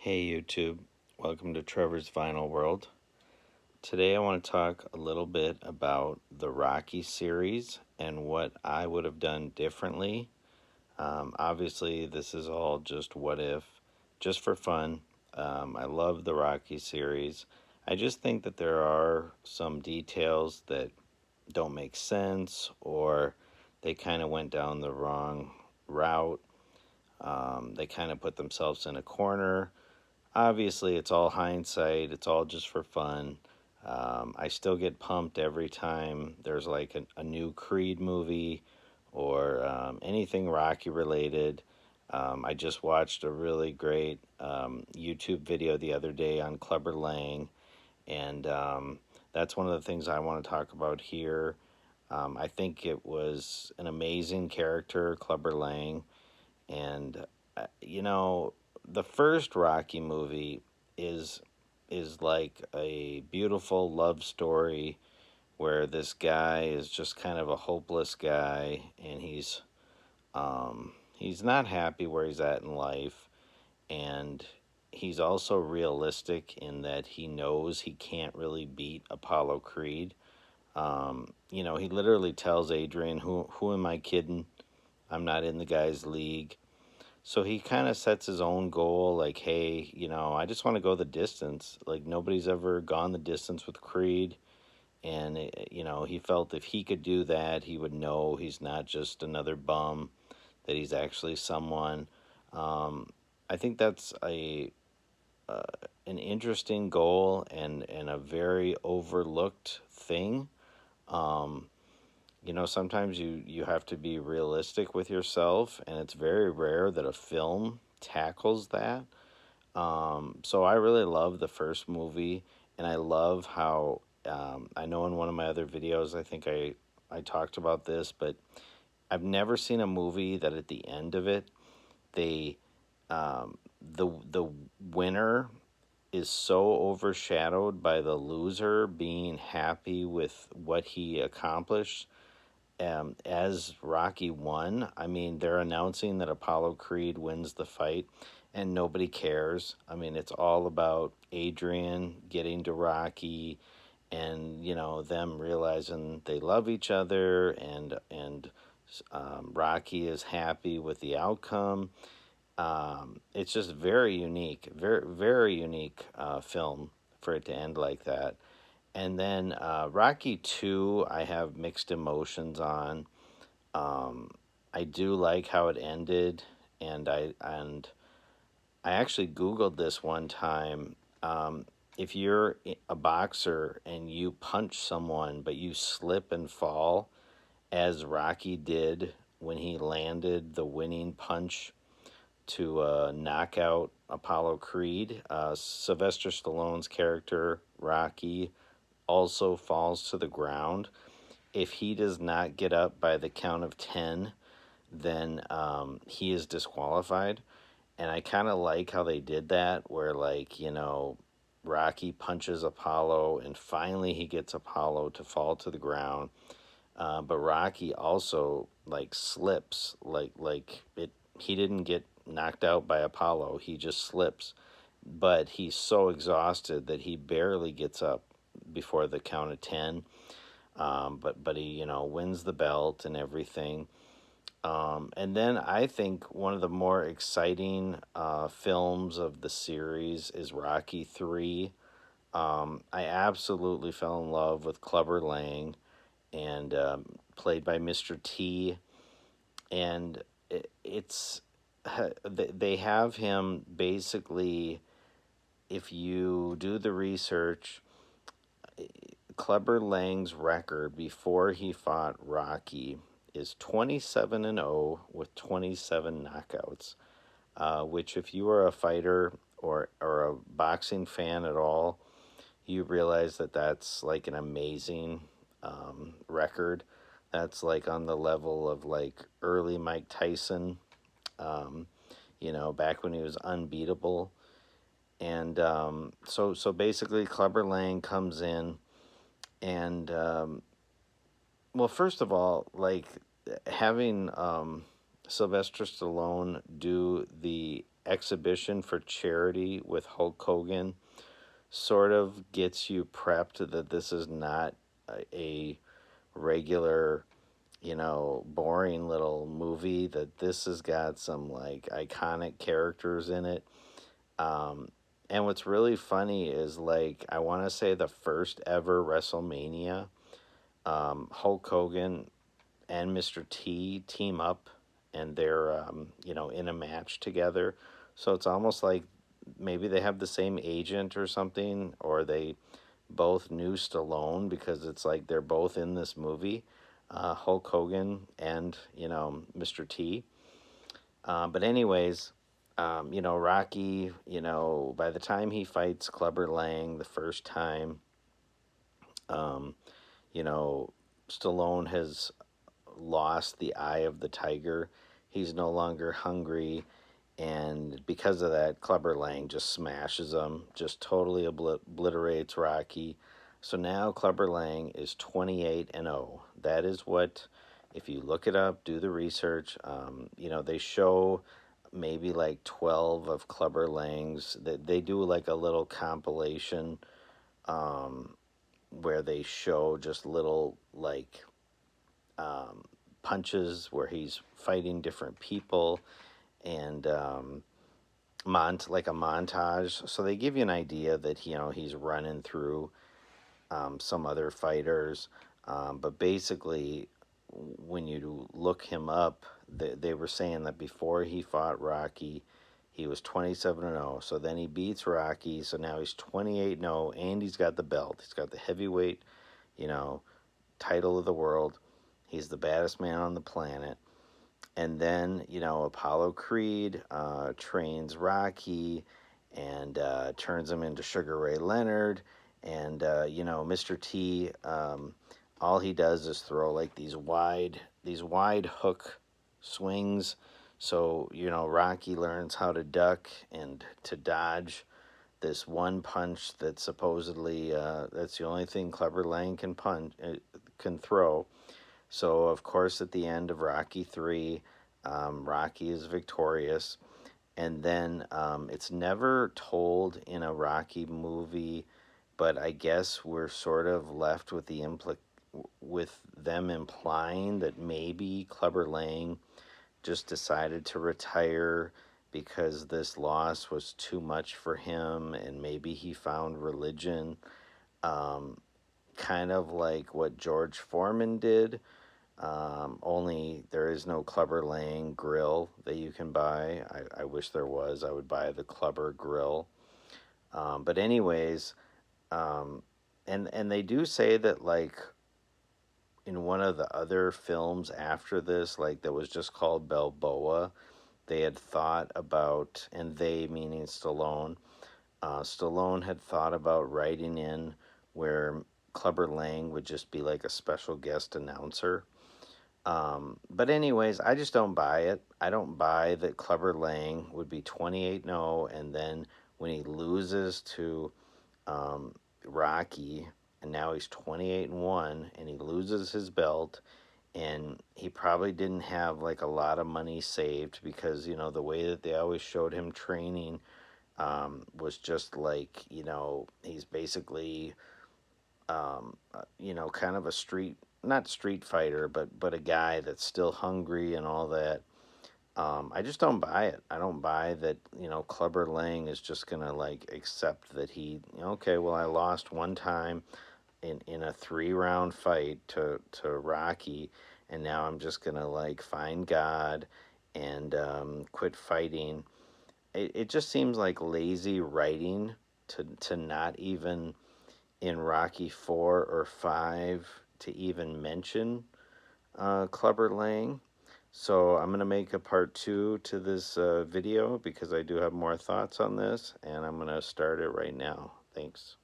Hey YouTube, welcome to Trevor's Vinyl World. Today I want to talk a little bit about the Rocky series and what I would have done differently. Obviously, this is all just what if, just for fun. I love the Rocky series. I just think that there are some details that don't make sense or they kind of went down the wrong route. They kind of put themselves in a corner. Obviously, it's all hindsight. It's all just for fun. I still get pumped every time there's like a new Creed movie or anything Rocky related. I just watched a really great YouTube video the other day on Clubber Lang, and that's one of the things I want to talk about here. I think it was an amazing character, Clubber Lang, and you know, the first Rocky movie is is like a beautiful love story where this guy is just kind of a hopeless guy, and he's not happy where he's at in life, and he's also realistic in that he knows he can't really beat Apollo Creed. He literally tells Adrian, "Who am I kidding? I'm not in the guy's league." So he kind of sets his own goal, like, hey, I just want to go the distance. Like, nobody's ever gone the distance with Creed. And, he felt if he could do that, he would know he's not just another bum, that he's actually someone. I think that's uh, an interesting goal and a very overlooked thing. Um, Sometimes you have to be realistic with yourself, and it's very rare that a film tackles that. So I really love the first movie, and I love how I know in one of my other videos, I think I talked about this, but I've never seen a movie that at the end of it, they the winner is so overshadowed by the loser being happy with what he accomplished. As Rocky won, I mean, they're announcing that Apollo Creed wins the fight, and nobody cares. I mean, it's all about Adrian getting to Rocky, and them realizing they love each other, and Rocky is happy with the outcome. It's just very unique, very very unique film for it to end like that. And then Rocky 2, I have mixed emotions on. Um, I do like how it ended, and I actually Googled this one time. If you're a boxer and you punch someone, but you slip and fall, as Rocky did when he landed the winning punch to knock out Apollo Creed, Sylvester Stallone's character Rocky also falls to the ground. If he does not get up by the count of 10, then he is disqualified. And I kind of like how they did that, where, like, Rocky punches Apollo, and finally he gets Apollo to fall to the ground. But Rocky also, like, slips, like it. He didn't get knocked out by Apollo. He just slips, but he's so exhausted that he barely gets up before the count of 10. But he wins the belt and everything. And then I think one of the more exciting films of the series is Rocky 3. I absolutely fell in love with Clubber Lang, and played by Mr. T. And it's they have him basically, if you do the research, Clubber Lang's record before he fought Rocky is 27-0 with 27 knockouts. Which, if you are a fighter or a boxing fan at all, you realize that that's like an amazing record. That's like on the level of like early Mike Tyson, um, back when he was unbeatable. And so basically, Clubber Lang comes in, and well, first of all, like having Sylvester Stallone do the exhibition for charity with Hulk Hogan sort of gets you prepped that this is not a regular, boring little movie, that this has got some like iconic characters in it. Um, and what's really funny is, like, I want to say the first ever WrestleMania, Hulk Hogan and Mr. T team up and they're, in a match together. So it's almost like maybe they have the same agent or something, or they both knew Stallone because it's like they're both in this movie, Hulk Hogan and, Mr. T. But anyways, Rocky, by the time he fights Clubber Lang the first time, um, you know, Stallone has lost the eye of the tiger. He's no longer hungry. And because of that, Clubber Lang just smashes him, just totally obliterates Rocky. So now Clubber Lang is 28-0. That is what, if you look it up, do the research, they show maybe like 12 of Clubber Lang's, that they do like a little compilation, um, where they show just little like, um, punches where he's fighting different people, and like a montage. So they give you an idea that he's running through, some other fighters. But basically, when you look him up, they were saying that before he fought Rocky, he was 27-0. So then he beats Rocky. So now he's 28-0, and he's got the belt. He's got the heavyweight, you know, title of the world. He's the baddest man on the planet. And then, Apollo Creed trains Rocky and turns him into Sugar Ray Leonard. And, Mr. T, all he does is throw like these wide hook swings. So, Rocky learns how to duck and to dodge this one punch that supposedly, that's the only thing Clubber Lang can throw. So, of course, at the end of Rocky 3, Rocky is victorious. And then it's never told in a Rocky movie, but I guess we're sort of left with with them implying that maybe Clubber Lang just decided to retire because this loss was too much for him, and maybe he found religion, um, kind of like what George Foreman did. Only there is no Clubber Lang grill that you can buy. I wish there was. I would buy the Clubber grill. But anyways, um, and they do say that, like, in one of the other films after this, like, that was just called Balboa, they had thought about, and they meaning Stallone, Stallone had thought about writing in where Clubber Lang would just be like a special guest announcer. But anyways, I just don't buy it. I don't buy that Clubber Lang would be 28-0, and then when he loses to, Rocky, and now he's 28-1, and he loses his belt, and he probably didn't have like a lot of money saved because the way that they always showed him training, was just like, he's basically, kind of a not street fighter, but a guy that's still hungry and all that. I just don't buy it. I don't buy that, Clubber Lang is just gonna like accept that okay, well, I lost one time in a 3-round fight to Rocky, and now I'm just gonna like find God and, quit fighting. It just seems like lazy writing to not even in Rocky 4 or 5 to even mention, Clubber Lang. So I'm going to make a part 2 to this video because I do have more thoughts on this, and I'm going to start it right now. Thanks.